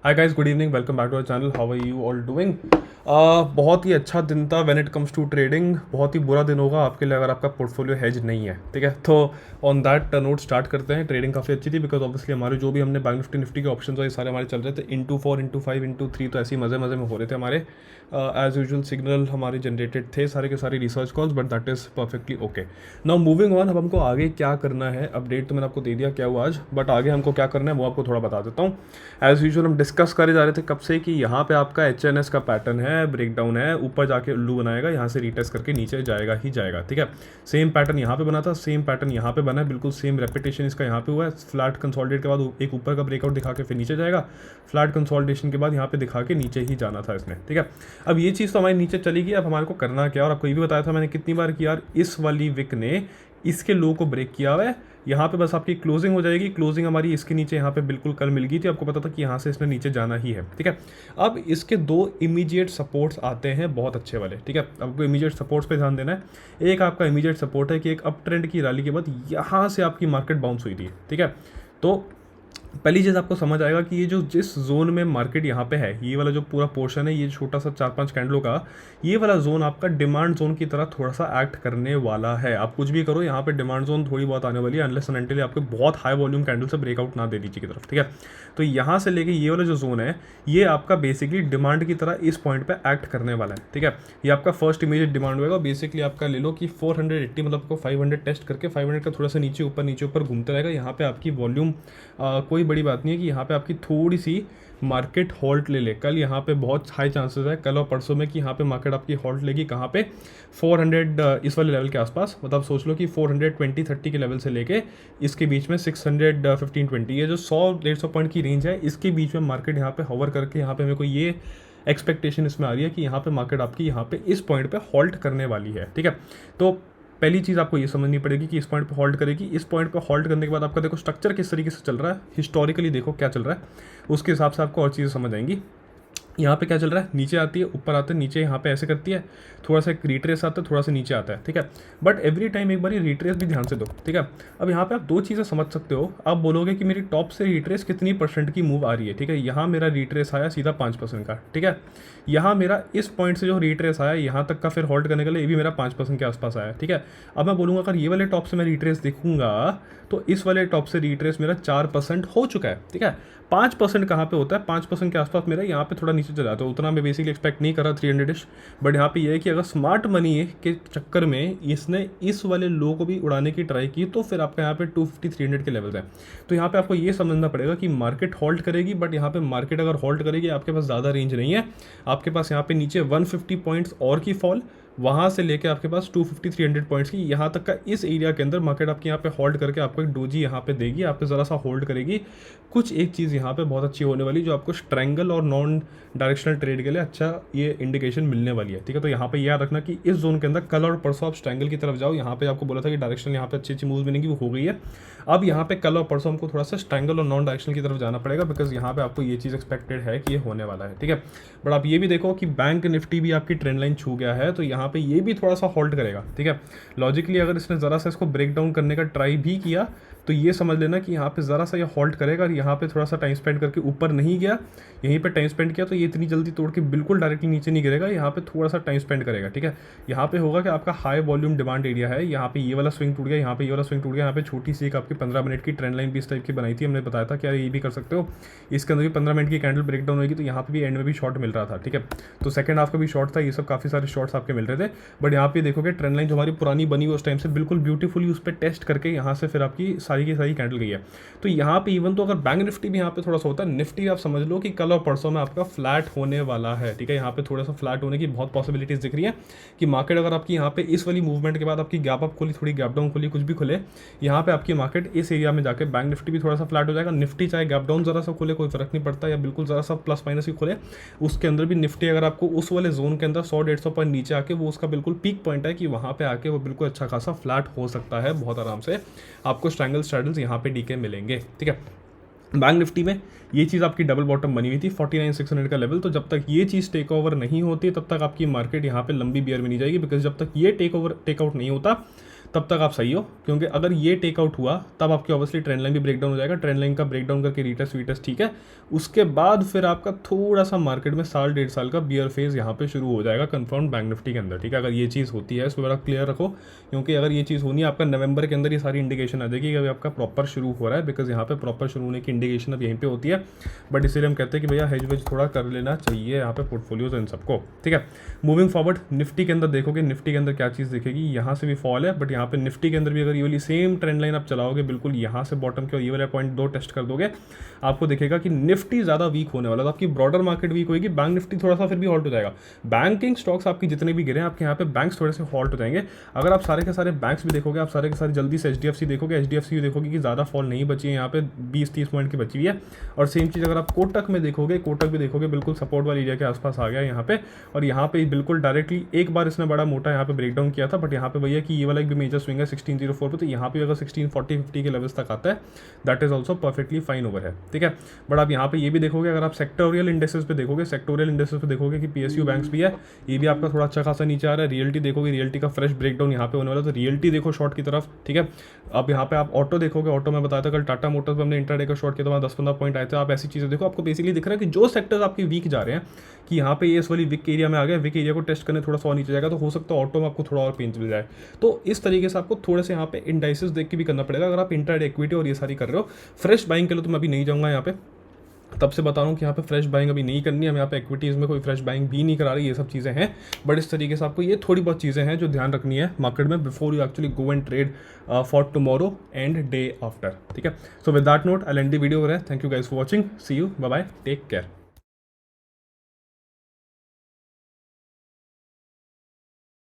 Hi guys, good evening, welcome back to our channel. How are you all doing? बहुत ही अच्छा दिन था when it comes to trading. बहुत ही बुरा दिन होगा आपके लिए अगर आपका पोर्टफोलियो हेज नहीं है, ठीक है। तो ऑन दैट नोट स्टार्ट करते हैं। ट्रेडिंग काफ़ी अच्छी थी बिकॉज ऑब्वियसली हमारे जो भी हमने बैंक निफ्टी निफ्टी के ऑप्शन ये सारे हमारे चल रहे थे इंटू 4 इंटू 5 इंटू 3, तो ऐसे ही मज़े मज़े में हो रहे थे हमारे। एज यूजल सिग्नल हमारे जनरेटेड थे सारे के सारे research calls, but that is perfectly okay. Now moving on, अब हमको आगे क्या करना है। अपडेट तो मैंने आपको दे दिया क्या हुआ आज, बट आगे हमको क्या करना है वो आपको थोड़ा बता देता हूँ। एज यूजुअल हम डिस्कस करे जा रहे थे कब से कि यहाँ पे आपका एच का पैटर्न है, ब्रेकडाउन है, ऊपर जाके उल्लू बनाएगा, यहाँ से रीटेस्ट करके नीचे जाएगा ही जाएगा, ठीक है। सेम पैटर्न यहाँ पे बना था, सेम पैटर्न यहाँ पे बना है, बिल्कुल सेम रेपिटेशन इसका यहाँ पे हुआ है। फ्लैट कंसोलिडेट के बाद एक ऊपर का ब्रेकआउट दिखा के फिर नीचे जाएगा, फ्लैट कंसोलिडेशन के बाद यहाँ पे दिखा के नीचे ही जाना था इसने, ठीक है। अब ये चीज़ तो हमारी नीचे चली गई, अब हमारे को करना क्या। और आपको ये भी बताया था मैंने कितनी बार कि यार इस वाली विक ने इसके लो को ब्रेक किया हुआ है, यहाँ पे बस आपकी क्लोजिंग हो जाएगी। क्लोजिंग हमारी इसके नीचे यहाँ पे बिल्कुल कल मिल गई थी, आपको पता था कि यहाँ से इसने नीचे जाना ही है, ठीक है। अब इसके दो इमीडिएट सपोर्ट्स आते हैं बहुत अच्छे वाले, ठीक है। आपको इमीडिएट सपोर्ट्स पे ध्यान देना है। एक आपका इमीडिएट सपोर्ट है कि एक अप ट्रेंड की रैली के बाद यहाँ से आपकी मार्केट बाउंस हुई थी, ठीक है। तो पहली चीज़ आपको समझ आएगा कि ये जो जिस जोन में मार्केट यहाँ पे है, ये वाला जो पूरा पोर्शन है, ये छोटा सा 4-5 कैंडलों का, ये वाला जोन आपका डिमांड जोन की तरह थोड़ा सा एक्ट करने वाला है। आप कुछ भी करो, यहाँ पे डिमांड जोन थोड़ी बहुत आने वाली है, अनलेस एंड अनटिल आपको बहुत हाई वॉल्यूम कैंडल से ब्रेकआउट ना दे नीचे की तरफ, ठीक है। तो यहाँ से लेके ये वाला जो जोन है, ये आपका बेसिकली डिमांड की तरह इस पॉइंट पे एक्ट करने वाला है, ठीक है। ये आपका फर्स्ट इमीडिएट डिमांड होगा। बेसिकली आपका ले लो कि 480 मतलब आपको 500 टेस्ट करके 500 का थोड़ा सा नीचे ऊपर घूमते रहेगा। यहाँ पे आपकी वॉल्यूम कोई बड़ी बात नहीं है कि यहाँ पे आपकी थोड़ी सी मार्केट हॉल्ट ले ले। कल यहाँ पे बहुत हाई चांसेस है, कल और परसों में, कि यहाँ पे मार्केट आपकी हॉल्ट लेगी कहाँ पे, 400 इस वाले लेवल के आसपास। मतलब सोच लो कि 420-30 के लेवल से लेके इसके बीच में 615-20, ये जो 100-150 पॉइंट की रेंज है, इसके बीच में मार्केट यहाँ पे हवर करके, यहाँ पे मेरे को ये एक्सपेक्टेशन इसमें आ रही है कि यहाँ पे मार्केट आपकी यहाँ पे इस पॉइंट पे हॉल्ट करने वाली है, ठीक है। तो पहली चीज़ आपको ये समझनी पड़ेगी कि इस पॉइंट पे हॉल्ट करेगी। इस पॉइंट पे हॉल्ट करने के बाद आपका देखो स्ट्रक्चर किस तरीके से चल रहा है, हिस्टोरिकली देखो क्या चल रहा है, उसके हिसाब से आपको और चीज़ें समझ आएंगी। यहाँ पे क्या चल रहा है, नीचे आती है, ऊपर आते हैं, नीचे यहाँ पे ऐसे करती है, थोड़ा सा एक रिट्रेस आता है, थोड़ा सा नीचे आता है, ठीक है। बट एवरी टाइम एक बार ये रिट्रेस भी ध्यान से दो, ठीक है। अब यहाँ पे आप दो चीज़ें समझ सकते हो। आप बोलोगे कि मेरी टॉप से रिट्रेस कितनी परसेंट की मूव आ रही है, ठीक है। यहाँ मेरा रिट्रेस आया सीधा 5% का, ठीक है। यहाँ मेरा इस पॉइंट से जो रिट्रेस आया यहाँ तक का फिर होल्ड करने के लिए, ये भी मेरा 5% के आसपास आया, ठीक है। अब मैं बोलूँगा अगर ये वाले टॉप से मैं रिट्रेस देखूंगा तो इस वाले टॉप से रिट्रेस मेरा 4% हो चुका है, ठीक है। 5% कहाँ पे होता है, 5% के आसपास मेरा यहाँ पे थोड़ा नीचे चला जाता है। उतना मैं बेसिकली एक्सपेक्ट नहीं कर रहा 300-ish, बट यहाँ पे ये है कि अगर स्मार्ट मनी के चक्कर में इसने इस वाले लो को भी उड़ाने की ट्राई की तो फिर आपका यहाँ पे 250-300 के लेवल है। तो यहाँ पे आपको ये समझना पड़ेगा कि मार्केट होल्ड करेगी, बट यहाँ पे मार्केट अगर होल्ड करेगी, आपके पास ज़्यादा रेंज नहीं है। आपके पास यहाँ पे नीचे 150 पॉइंट्स और की फॉल, वहाँ से लेके आपके पास 250-300 पॉइंट्स की यहाँ तक का इस एरिया के अंदर मार्केट आपके यहाँ पे होल्ड करके आपको एक डोजी यहाँ पे देगी, आप पे ज़रा सा होल्ड करेगी। कुछ एक चीज़ यहाँ पे बहुत अच्छी होने वाली, जो आपको स्ट्रैंगल और नॉन डायरेक्शनल ट्रेड के लिए अच्छा ये इंडिकेशन मिलने वाली है, ठीक है। तो यहाँ पे याद रखना कि इस जोन के अंदर कल और परसों आप स्ट्रैंगल की तरफ जाओ। यहाँ पे आपको बोला था कि डायरेक्शनल यहाँ पे अच्छी अच्छी मूव मिलेंगी, वो हो गई है। अब यहाँ पे कल और परसों हमको थोड़ा सा स्ट्रैंगल और नॉन डायरेक्शनल की तरफ जाना पड़ेगा, बिकॉज यहाँ पे आपको ये चीज़ एक्सपेक्टेड है कि ये होने वाला है, ठीक है। बट आप ये भी देखो कि बैंक निफ्टी भी आपकी ट्रेंड लाइन छू गया है, तो यहाँ पे ये भी थोड़ा सा होल्ड करेगा, ठीक है। लॉजिकली अगर इसने ज़रा सा इसको ब्रेक डाउन करने का ट्राई भी किया तो ये समझ लेना कि यहाँ पे ज़रा सा ये होल्ड करेगा, और यहाँ पे थोड़ा सा टाइम स्पेंड करके ऊपर नहीं गया, यहीं पे टाइम स्पेंड किया, तो ये इतनी जल्दी तोड़ के बिल्कुल डायरेक्टली नीचे नहीं गिरेगा, यहाँ पे थोड़ा सा टाइम स्पेंड करेगा, ठीक है। यहाँ पे होगा कि आपका हाई वॉल्यूम डिमांड एरिया है, यहाँ पे ये वाला स्विंग टूट गया, यहाँ पे ये वाला स्विंग टूट गया, यहाँ पे छोटी सी एक आपकी 15 मिनट की ट्रेंड लाइन भी इस टाइप की बनाई थी, हमने बताया था कि यार ये भी कर सकते हो। इसके अंदर भी 15 मिनट की कैंडल ब्रेक डाउन होगी, तो यहाँ पे भी एंड में भी शॉर्ट मिल रहा था, ठीक है। तो सेकंड हाफ का भी शॉर्ट था, ये सब काफ़ी सारे शॉर्ट्स आपके मिल रहे थे। बट यहाँ पे देखोगे ट्रेंड लाइन जो हमारी पुरानी बनी हुई उस टाइम से बिल्कुल ब्यूटीफुली उस पर टेस्ट करके यहाँ से फिर आपकी सारी की सारी कैंडल गई है। तो यहाँ पे इवन तो अगर बैंक निफ्टी भी यहाँ पे थोड़ा सा होता है, निफ्टी आप समझ लो कि कल और परसों में आपका फ्लैट होने वाला है, ठीक है। यहाँ पे थोड़ा सा फ्लैट होने की बहुत पॉसिबिलिटीज दिख रही है कि मार्केट अगर आपकी यहाँ पे इस वाली मूवमेंट के बाद आपकी गैप अप खुली, थोड़ी गैप डाउन खुली, कुछ भी खुले, यहाँ पे आपकी मार्केट इस एरिया में जाके बैंक निफ्टी भी थोड़ा सा फ्लैट हो जाएगा। निफ्टी चाहे गैप डाउन जरा सा खुले कोई फर्क नहीं पड़ता, या बिल्कुल जरा सा प्लस माइनस ही खुले, उसके अंदर भी निफ्टी अगर आपको उस वाले जोन के अंदर 100-150 पॉइंट नीचे आके, वो उसका बिल्कुल पीक पॉइंट है कि वहाँ पे आके वो बिल्कुल अच्छा खासा फ्लैट हो सकता है बहुत आराम से। आपको स्ट्रैंगल स्ट्रैडल्स यहाँ पे डीके मिलेंगे, ठीक है। बैंक निफ्टी में ये चीज़ आपकी डबल बॉटम बनी हुई थी 49,600 का लेवल, तो जब तक ये चीज़ टेक ओवर नहीं होती तब तक आपकी मार्केट यहाँ पे लंबी बियर में नहीं जाएगी, बिकॉज जब तक ये टेकआउट नहीं होता तब तक आप सही हो, क्योंकि अगर ये टेकआउट हुआ तब आपकी ऑब्वियसली ट्रेंड लाइन भी ब्रेक डाउन हो जाएगा। ट्रेंड लाइन का ब्रेक डाउन करके रीटेस्ट वीटेस्ट ठीक है, उसके बाद फिर आपका थोड़ा सा मार्केट में साल 1.5 साल का बियर फेज यहाँ पे शुरू हो जाएगा कंफर्म बैंक निफ्टी के अंदर, ठीक है। अगर ये चीज़ होती है इसको बड़ा क्लियर रखो, क्योंकि अगर ये चीज़ होनी है आपका नवंबर के अंदर ये सारी इंडिकेशन आ जाएगी कि अभी आपका प्रॉपर शुरू हो रहा है, बिकॉज यहाँ पे प्रॉपर शुरू होने की इंडिकेशन अब यहीं पे होती है। बट इसीलिए हम कहते हैं कि भैया हेज वेज थोड़ा कर लेना चाहिए यहाँ पे पोर्टफोलियोज इन सबको, ठीक है। मूविंग फॉरवर्ड निफ्टी के अंदर देखोगे, निफ्टी के अंदर क्या चीज़ दिखेगी, यहाँ से भी फॉल है, बट यहाँ पे निफ्टी के अंदर भी अगर ये वाली सेम ट्रेंड लाइन आप चलाओगे बिल्कुल यहाँ से बॉटम के और ये वाला पॉइंट 2 टेस्ट कर दोगे, आपको दिखेगा कि निफ्टी ज़्यादा वीक होने वाला। तो आपकी ब्रॉडर मार्केट वीक होगी, बैंक निफ्टी थोड़ा सा फिर भी हॉल्ट हो जाएगा। बैंकिंग स्टॉक्स आपकी जितने भी गिरे हैं आपके यहाँ पे बैंक्स थोड़े से हॉल्ट हो जाएंगे। अगर आप सारे के सारे बैंक्स भी देखोगे, आप सारे के सारे जल्दी से HDFC देखोगे, HDFC भी देखोगे कि ज़्यादा फॉल नहीं बची है, यहाँ पे 20-30 पॉइंट की बची हुई है। और सेम चीज़ अगर आप कोटक में देखोगे, कोटक भी देखोगे बिल्कुल सपोर्ट वाली एरिया के आसपास आ गया यहाँ पे, और यहाँ पे बिल्कुल डायरेक्टली एक बार इसने बड़ा मोटा यहाँ पे ब्रेकडाउन किया था, बट यहाँ पे भैया कि ये वाला एक भी मेजर स्विंग है 1604 पे, तो यहाँ पे अगर 1640-50 के लेवल्स तक आता है that is also perfectly fine over है, ठीक है। बट आप यहाँ पे ये भी देखोगे, अगर आप सेक्टोरियल इंडेसेस पे देखोगे, सेक्टोरियल इंडेसेस पे देखोगे कि PSU बैंक्स भी है, ये भी आपका थोड़ा अच्छा खासा नीचे आ रहा है। रियल्टी देखोगे, रियल्टी का फ्रेश ब्रेकडाउन यहाँ पे होने वाला, तो रियल्टी देखो शॉर्ट की तरफ, ठीक है। अब यहाँ पे आप ऑटो देखोगे, ऑटो में बताया था कल टाटा मोटर्स पे हमने इंट्राडे का शॉर्ट किया था, वहाँ 10-15 पॉइंट आए थे। आप ऐसी चीज़ें देखो, आपको बेसिकली दिख रहा है कि जो सेक्टर्स आपके वीक जा रहे हैं कि यहाँ पे ये इस वाली वीक एरिया में आ गया, वीक एरिया को टेस्ट करने थोड़ा सा नीचे जाएगा, तो हो सकता है ऑटो में आपको थोड़ा और पेंच मिल जाए। तो इस तरीके से आपको थोड़े से यहाँ पे इंडाइसेस देख के भी करना पड़ेगा। अगर आप इंट्राडे इक्विटी और ये सारी कर रहे हो, फ्रेश बाइंग के लिए तो मैं अभी नहीं जाऊँगा यहाँ पे, तब से बता रहा हूँ कि यहाँ पे फ्रेश बाइंग अभी नहीं करनी है। हम यहाँ पे इक्विटीज़ में कोई फ्रेश बाइंग भी नहीं करा रही, ये सब चीज़ें हैं। बट इस तरीके से आपको ये थोड़ी बहुत चीज़ें हैं जो ध्यान रखनी है मार्केट में before you actually go and trade for tomorrow and day after, ठीक है। So with that note I end the video. Thank you guys for watching, see you, bye bye, take care.